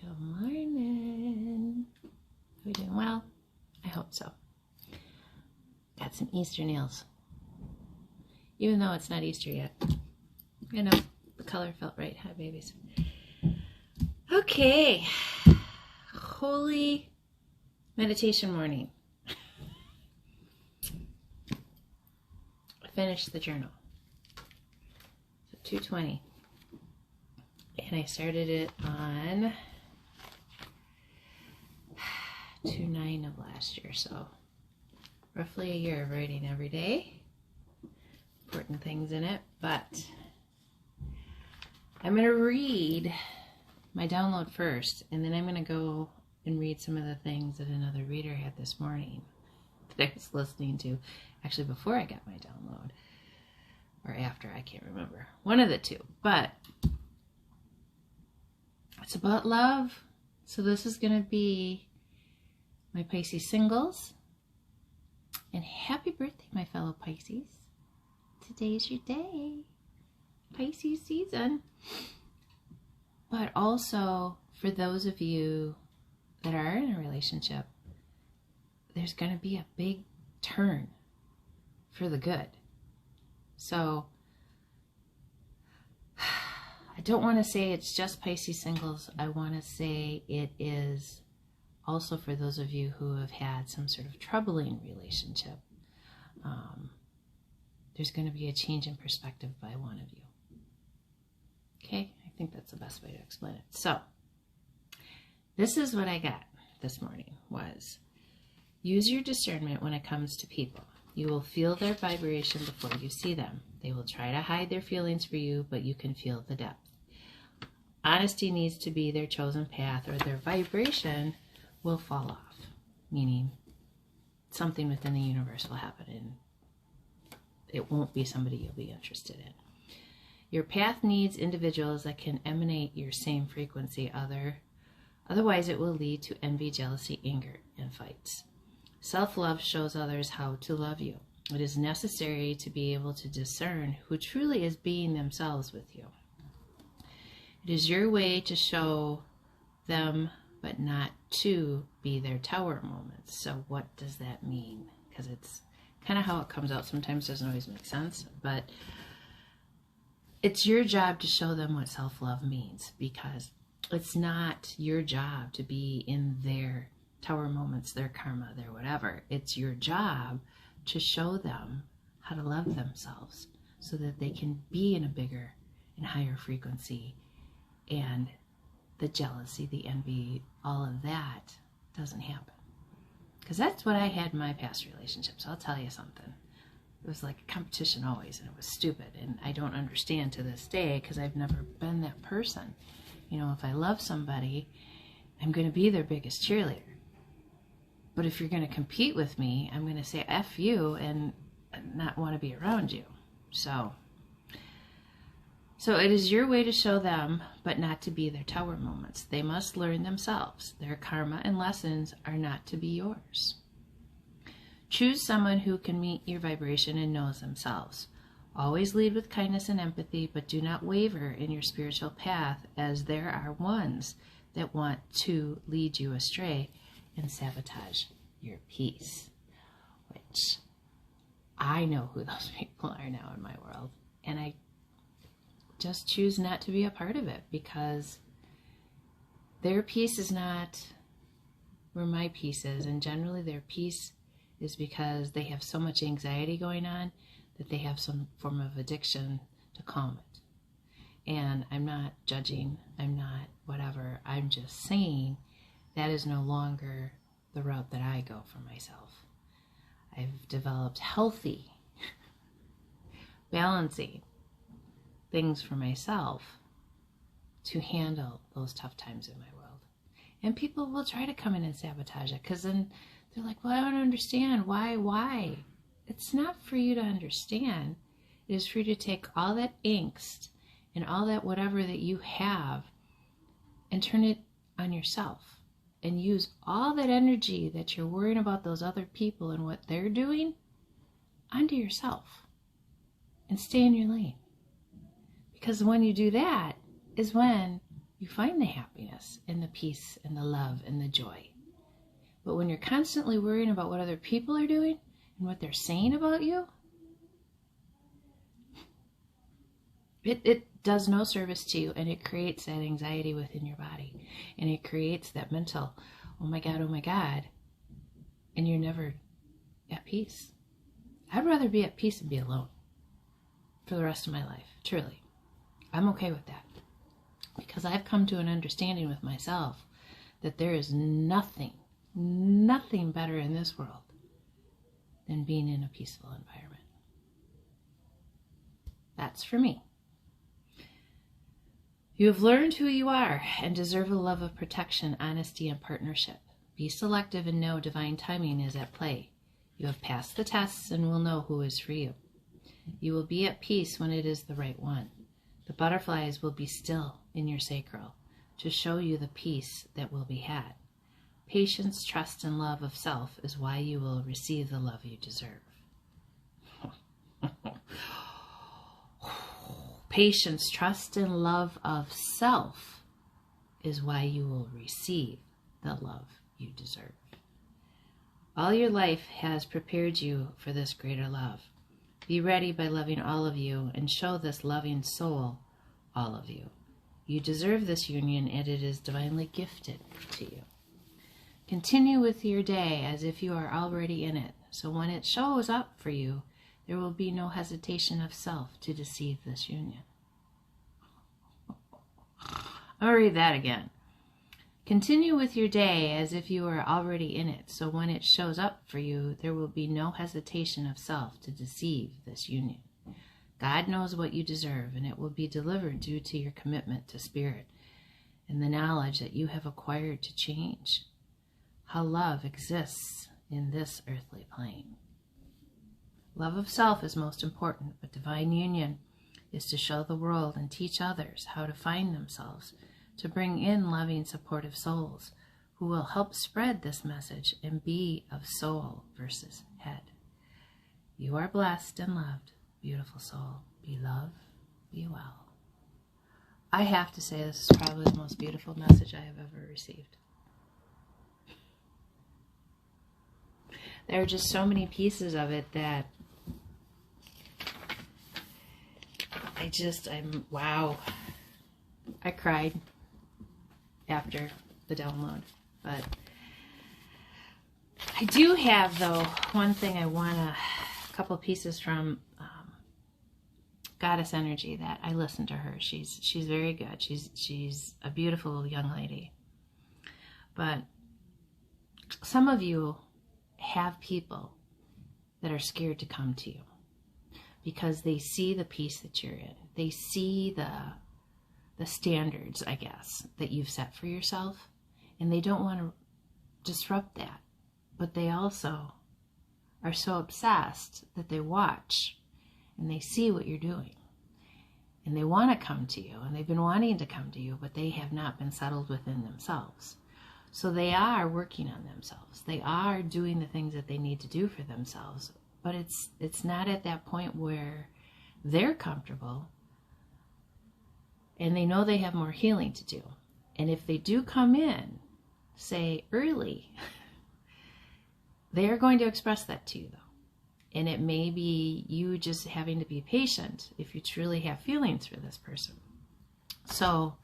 Good morning. Are we doing well? I hope so. Got some Easter nails. Even though it's not Easter yet. I know, the color felt right, huh, babies? Okay. Holy meditation morning. I finished the journal. So 2:20. And I started it on 2/9 of last year, so roughly a year of writing every day. Important things in it, but I'm going to read my download first, and then I'm going to go and read some of the things that another reader had this morning that I was listening to, actually before I got my download, or after, I can't remember. One of the two, but it's about love. So this is going to be my Pisces singles. And happy birthday, my fellow Pisces. Today's your day. Pisces season. But also, for those of you that are in a relationship, there's going to be a big turn for the good. So I don't want to say it's just Pisces singles. I want to say it is also for those of you who have had some sort of troubling relationship. There's going to be a change in perspective by one of you. Okay? I think that's the best way to explain it. So, this is what I got this morning was, use your discernment when it comes to people. You will feel their vibration before you see them. They will try to hide their feelings for you, but you can feel the depth. Honesty needs to be their chosen path, or their vibration will fall off, meaning something within the universe will happen and it won't be somebody you'll be interested in. Your path needs individuals that can emanate your same frequency. Otherwise, it will lead to envy, jealousy, anger, and fights. Self-love shows others how to love you. It is necessary to be able to discern who truly is being themselves with you. It is your way to show them, but not to be their tower moments. So what does that mean? Because it's kind of how it comes out. Sometimes doesn't always make sense, but it's your job to show them what self-love means, because it's not your job to be in their tower moments, their karma, their whatever. It's your job to show them how to love themselves so that they can be in a bigger and higher frequency, and the jealousy, the envy, all of that doesn't happen. Because that's what I had in my past relationships. I'll tell you something. It was like a competition always, and it was stupid, and I don't understand to this day because I've never been that person. You know, if I love somebody, I'm going to be their biggest cheerleader. But if you're going to compete with me, I'm going to say F you and not want to be around you. So it is your way to show them, but not to be their tower moments. They must learn themselves. Their karma and lessons are not to be yours. Choose someone who can meet your vibration and knows themselves. Always lead with kindness and empathy, but do not waver in your spiritual path, as there are ones that want to lead you astray and sabotage your peace. Which I know who those people are now in my world, and I just choose not to be a part of it, because their peace is not where my peace is. And generally their peace is because they have so much anxiety going on that they have some form of addiction to calm it. And I'm not judging, I'm not whatever, I'm just saying that is no longer the route that I go for myself. I've developed healthy, balancing things for myself to handle those tough times in my world. And people will try to come in and sabotage it, because then they're like, well, I don't understand. Why? It's not for you to understand. It is for you to take all that angst and all that whatever that you have and turn it on yourself, and use all that energy that you're worrying about those other people and what they're doing onto yourself, and stay in your lane. Because when you do that is when you find the happiness and the peace and the love and the joy. But when you're constantly worrying about what other people are doing and what they're saying about you, it does no service to you, and it creates that anxiety within your body, and it creates that mental, oh my God, and you're never at peace. I'd rather be at peace and be alone for the rest of my life, truly. I'm okay with that, because I've come to an understanding with myself that there is nothing better in this world than being in a peaceful environment. That's for me. You have learned who you are and deserve a love of protection, honesty, and partnership. Be selective and know divine timing is at play. You have passed the tests and will know who is for you. You will be at peace when it is the right one. The butterflies will be still in your sacral to show you the peace that will be had. Patience, trust, and love of self is why you will receive the love you deserve. Patience, trust, and love of self is why you will receive the love you deserve. All your life has prepared you for this greater love. Be ready by loving all of you and show this loving soul all of you. You deserve this union, and it is divinely gifted to you. Continue with your day as if you are already in it, so when it shows up for you, there will be no hesitation of self to deceive this union. I'll read that again. Continue with your day as if you are already in it, so when it shows up for you, there will be no hesitation of self to deceive this union. God knows what you deserve, and it will be delivered due to your commitment to spirit and the knowledge that you have acquired to change how love exists in this earthly plane. Love of self is most important, but divine union is to show the world and teach others how to find themselves, to bring in loving, supportive souls who will help spread this message and be of soul versus head. You are blessed and loved, beautiful soul. Be loved, be well. I have to say, this is probably the most beautiful message I have ever received. There are just so many pieces of it that wow. I cried after the download. But I do have, though, one thing a couple pieces from Goddess Energy that I listened to her. She's very good. She's a beautiful young lady. But some of you have people that are scared to come to you because they see the peace that you're in. They see the standards, I guess, that you've set for yourself, and they don't want to disrupt that. But they also are so obsessed that they watch and they see what you're doing. And they want to come to you, and they've been wanting to come to you, but they have not been settled within themselves. So they are working on themselves. They are doing the things that they need to do for themselves, but it's not at that point where they're comfortable and they know they have more healing to do. And if they do come in, say early, they are going to express that to you, though. And it may be you just having to be patient if you truly have feelings for this person. So,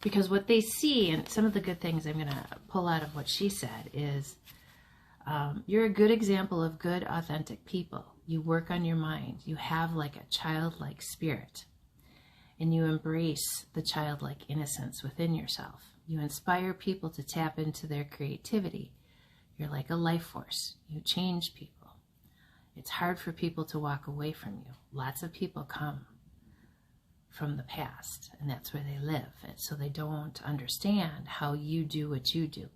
because what they see, and some of the good things I'm going to pull out of what she said is, you're a good example of good, authentic people. You work on your mind. You have like a childlike spirit. And you embrace the childlike innocence within yourself. You inspire people to tap into their creativity. You're like a life force. You change people. It's hard for people to walk away from you. Lots of people come from the past, and that's where they live. And so they don't understand how you do what you do.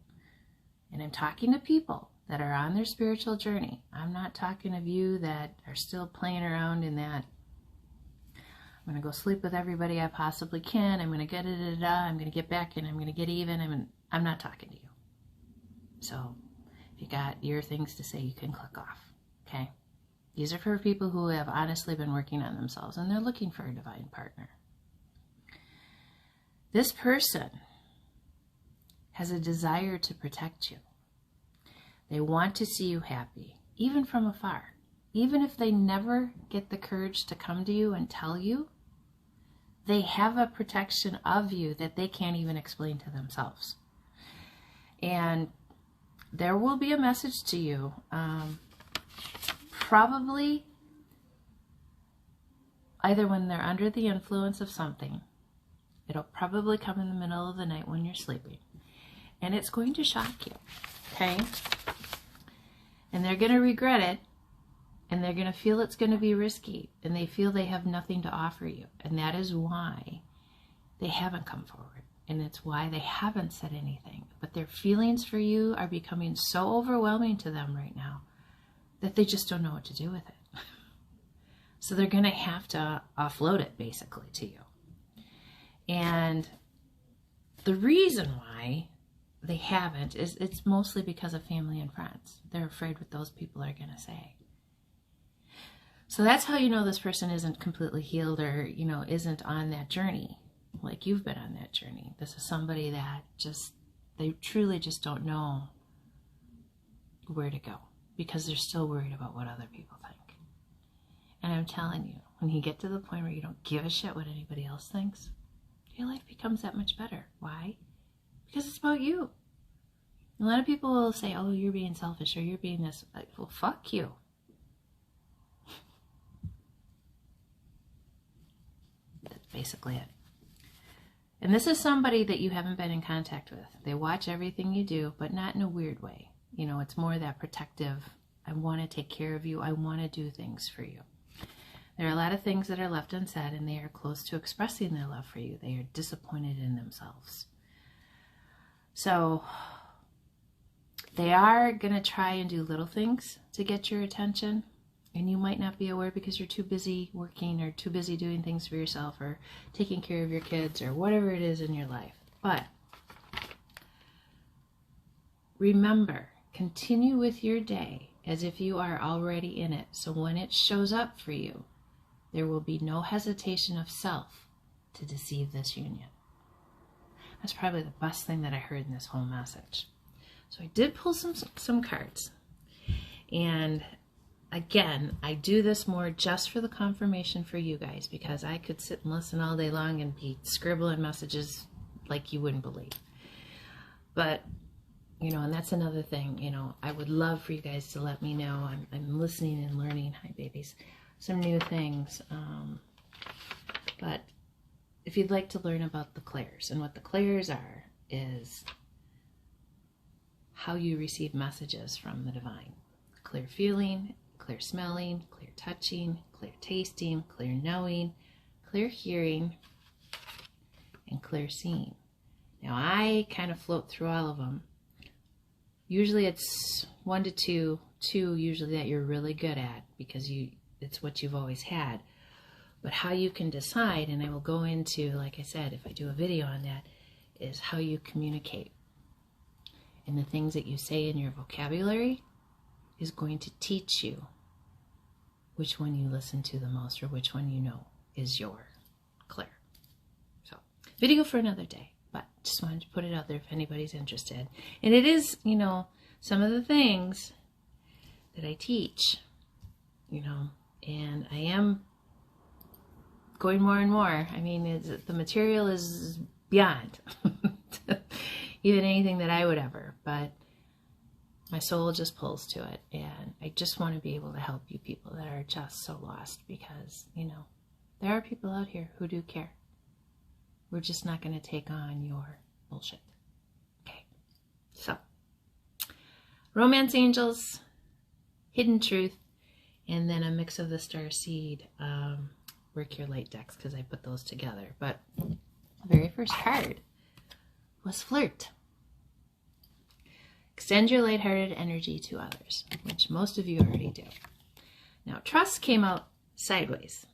And I'm talking to people that are on their spiritual journey. I'm not talking of you that are still playing around in that, I'm going to go sleep with everybody I possibly can. I'm going to I'm going to get back and I'm going to get even. I'm not talking to you. So if you got your things to say, you can click off. Okay? These are for people who have honestly been working on themselves and they're looking for a divine partner. This person has a desire to protect you. They want to see you happy, even from afar. Even if they never get the courage to come to you and tell you, they have a protection of you that they can't even explain to themselves. And there will be a message to you, probably either when they're under the influence of something. It'll probably come in the middle of the night when you're sleeping. And it's going to shock you, okay? And they're going to regret it, and they're going to feel it's going to be risky, and they feel they have nothing to offer you. And that is why they haven't come forward, and it's why they haven't said anything. But their feelings for you are becoming so overwhelming to them right now that they just don't know what to do with it. So they're going to have to offload it, basically, to you. And the reason why they haven't is it's mostly because of family and friends. They're afraid what those people are going to say. So that's how you know this person isn't completely healed, or, isn't on that journey like you've been on that journey. This is somebody that they truly just don't know where to go because they're still worried about what other people think. And I'm telling you, when you get to the point where you don't give a shit what anybody else thinks, your life becomes that much better. Why? Because it's about you. A lot of people will say, oh, you're being selfish, or you're being this. Like, well, fuck you. That's basically it. And this is somebody that you haven't been in contact with. They watch everything you do, but not in a weird way. It's more that protective, I want to take care of you, I want to do things for you. There are a lot of things that are left unsaid, and they are close to expressing their love for you. They are disappointed in themselves. So they are going to try and do little things to get your attention, and you might not be aware because you're too busy working or too busy doing things for yourself or taking care of your kids or whatever it is in your life. But remember, continue with your day as if you are already in it. So when it shows up for you, there will be no hesitation of self to deceive this union. That's probably the best thing that I heard in this whole message. So I did pull some cards. And again, I do this more just for the confirmation for you guys, because I could sit and listen all day long and be scribbling messages like you wouldn't believe. But, and that's another thing, I would love for you guys to let me know. I'm listening and learning, hi babies, some new things. But if you'd like to learn about the clairs, and what the clairs are is how you receive messages from the divine. Clear feeling, clear smelling, clear touching, clear tasting, clear knowing, clear hearing, and clear seeing. Now I kind of float through all of them. Usually it's 1 to 2, usually that you're really good at because it's what you've always had. But how you can decide, and I will go into, like I said, if I do a video on that, is how you communicate. And the things that you say in your vocabulary is going to teach you which one you listen to the most, or which one is your clair. So, video for another day, but just wanted to put it out there if anybody's interested. And it is, some of the things that I teach, and I am going more and more. I mean, the material is beyond even anything that I would ever, but my soul just pulls to it, and I just want to be able to help you people that are just so lost, because, there are people out here who do care. We're just not going to take on your bullshit. Okay, so Romance Angels, Hidden Truth, and then a mix of the Star Seed Work Your Light decks, because I put those together. But the very first card was Flirt. Extend your lighthearted energy to others, which most of you already do. Now, Trust came out sideways.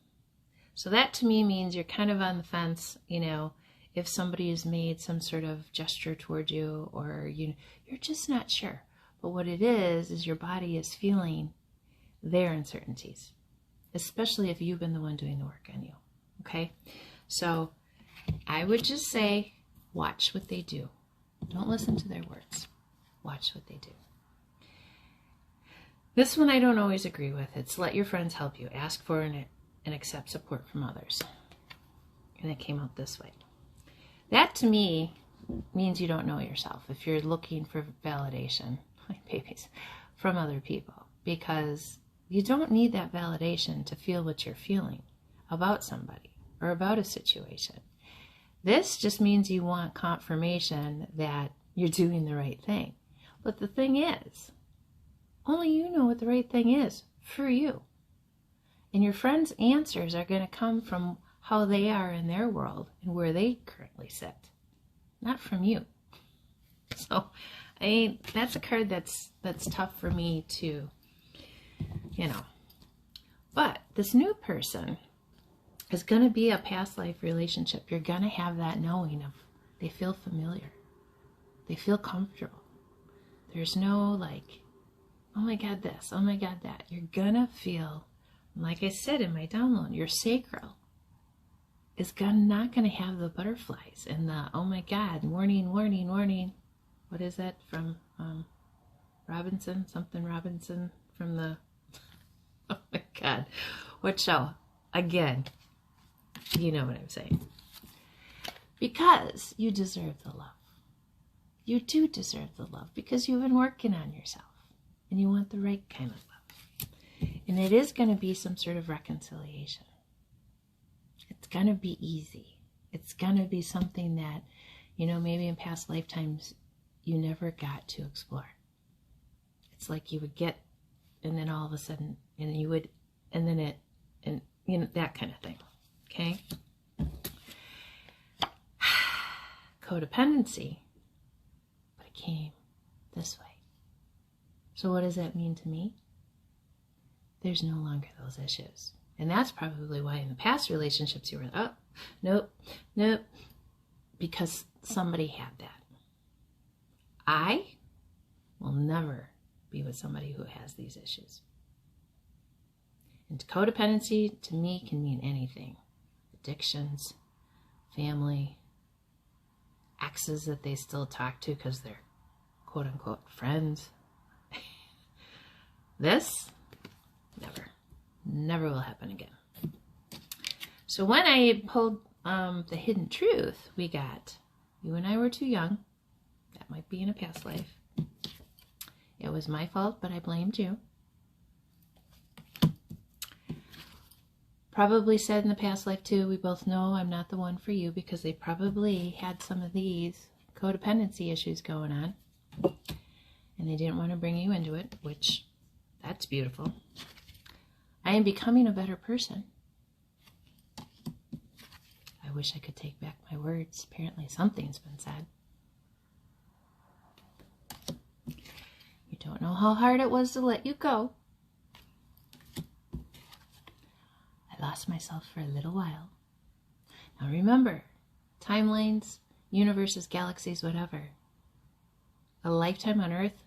So that to me means you're kind of on the fence, if somebody has made some sort of gesture toward you, or you're just not sure. But what it is your body is feeling their uncertainties, especially if you've been the one doing the work on you. Okay? So I would just say, watch what they do. Don't listen to their words. Watch what they do. This one I don't always agree with. It's let your friends help you. Ask for and accept support from others. And it came out this way. That to me means you don't know yourself if you're looking for validation, like babies, from other people. Because you don't need that validation to feel what you're feeling about somebody or about a situation. This just means you want confirmation that you're doing the right thing. But the thing is, only you know what the right thing is for you. And your friends' answers are going to come from how they are in their world and where they currently sit, not from you. So, that's a card that's tough for me to, But this new person is going to be a past life relationship. You're going to have that knowing of they feel familiar. They feel comfortable. There's no oh my God, this, oh my God, that. You're going to feel, like I said in my download, your sacral is not going to have the butterflies and the, oh my God, warning, warning, warning. What is that from Robinson? Something Robinson from the, oh my God, what show? Again, you know what I'm saying. Because you deserve the love. You do deserve the love because you've been working on yourself and you want the right kind of love. And it is going to be some sort of reconciliation. It's going to be easy. It's going to be something that, maybe in past lifetimes you never got to explore. It's like you would get, and then all of a sudden, and you would, and then it, and that kind of thing. Okay? Codependency, but it came this way. So what does that mean to me? There's no longer those issues. And that's probably why in the past relationships you were, oh, nope, because somebody had that. I will never be with somebody who has these issues. And codependency to me can mean anything. Addictions, family, exes that they still talk to because they're quote unquote friends. This, never will happen again. So when I pulled the hidden truth, we got, you and I were too young. That might be in a past life. It was my fault, but I blamed you. Probably said in the past life too, we both know I'm not the one for you because they probably had some of these codependency issues going on. And they didn't want to bring you into it, which that's beautiful. I am becoming a better person. I wish I could take back my words. Apparently something's been said. You don't know how hard it was to let you go. I lost myself for a little while. Now remember, timelines, universes, galaxies, whatever. A lifetime on Earth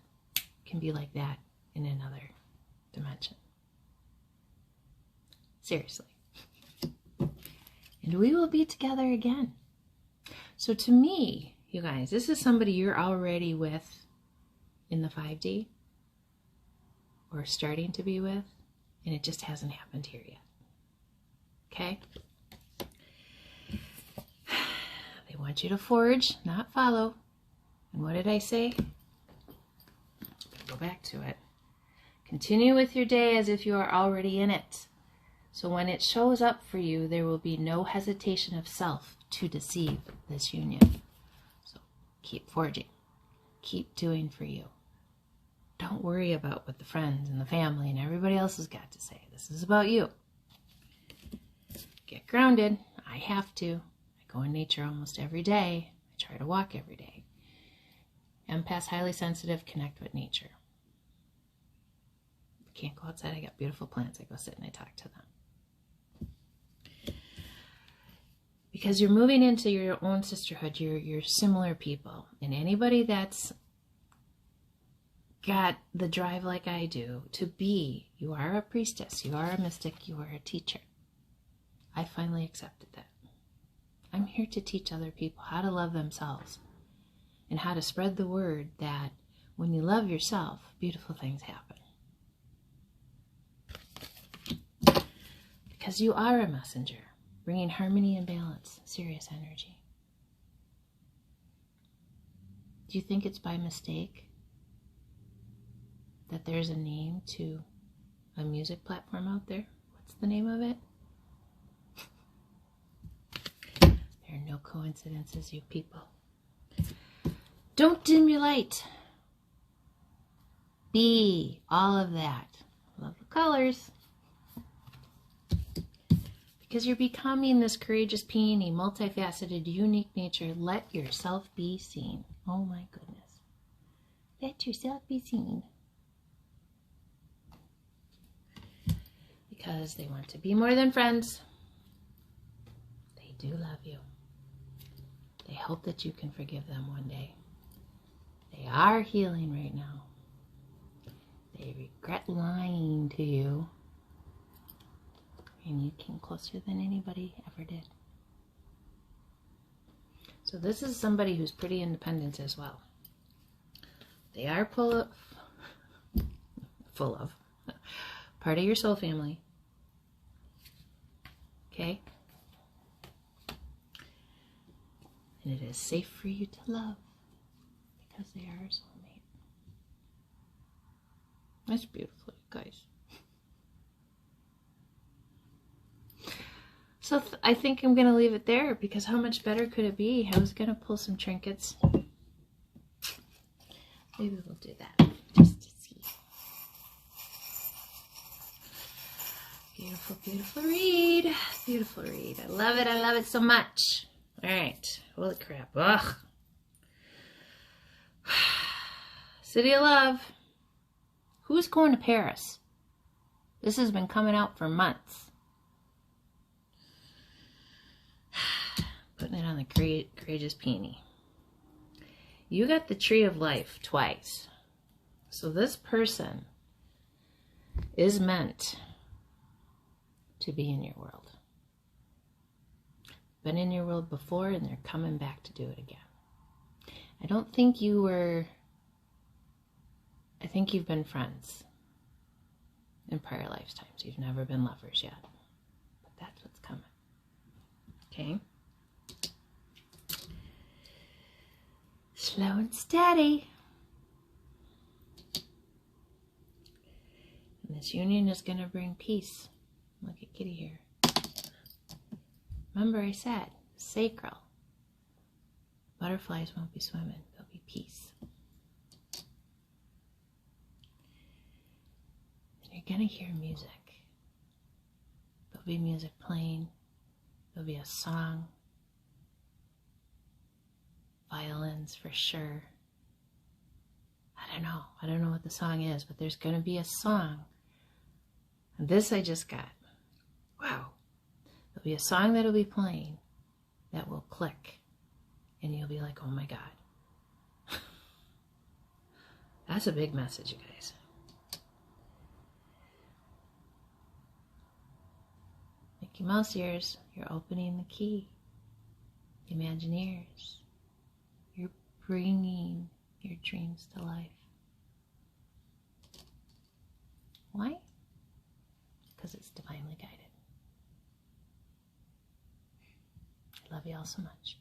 can be like that in another dimension. Seriously. And we will be together again. So to me, you guys, this is somebody you're already with in the 5D or starting to be with, and it just hasn't happened here yet. Okay? They want you to forge, not follow. And what did I say? Go back to it. Continue with your day as if you are already in it. So when it shows up for you, there will be no hesitation of self to deceive this union. So keep forging. Keep doing for you. Don't worry about what the friends and the family and everybody else has got to say. This is about you. Get grounded. I have to. I go in nature almost every day. I try to walk every day. Empaths, highly sensitive, connect with nature. I can't go outside. I got beautiful plants. I go sit and I talk to them. Because you're moving into your own sisterhood, you're similar people. And anybody that's got the drive like I do to be, you are a priestess, you are a mystic, you are a teacher. I finally accepted that. I'm here to teach other people how to love themselves and how to spread the word that when you love yourself, beautiful things happen. Because you are a messenger, bringing harmony and balance, Sirius energy. Do you think it's by mistake that there's a name to a music platform out there? What's the name of it? There are no coincidences, you people. Don't dim your light. Be all of that. Love the colors. Because you're becoming this courageous peony, multifaceted, unique nature. Let yourself be seen. Oh my goodness. Let yourself be seen. Because they want to be more than friends. They do love you. They hope that you can forgive them one day. They are healing right now. They regret lying to you. And you came closer than anybody ever did. So this is somebody who's pretty independent as well. They are full of part of your soul family. Okay? And it is safe for you to love because they are a soulmate. That's beautiful, guys. So I think I'm going to leave it there because how much better could it be? I was going to pull some trinkets. Maybe we'll do that just to see. Beautiful, beautiful read. Beautiful read. I love it. I love it so much. All right. Holy crap. Ugh. City of Love. Who's going to Paris? This has been coming out for months. Putting it on the courageous peony. You got the Tree of Life twice. So this person is meant to be in your world. Been in your world before and they're coming back to do it again. I don't think you were... I think you've been friends in prior lifetimes. You've never been lovers yet. But that's what's coming. Okay? Slow and steady. And this union is going to bring peace. Look at Kitty here. Remember I said, sacral. Butterflies won't be swimming. There'll be peace. And you're going to hear music. There'll be music playing. There'll be a song. Violins for sure. I don't know what the song is, but there's going to be a song. And this I just got. Wow. There'll be a song that'll be playing that will click. And you'll be like, oh my God. That's a big message, you guys. Mickey Mouse ears, you're opening the key. Imagineers. You're bringing your dreams to life. Why? Because it's divinely guided. I love you all so much.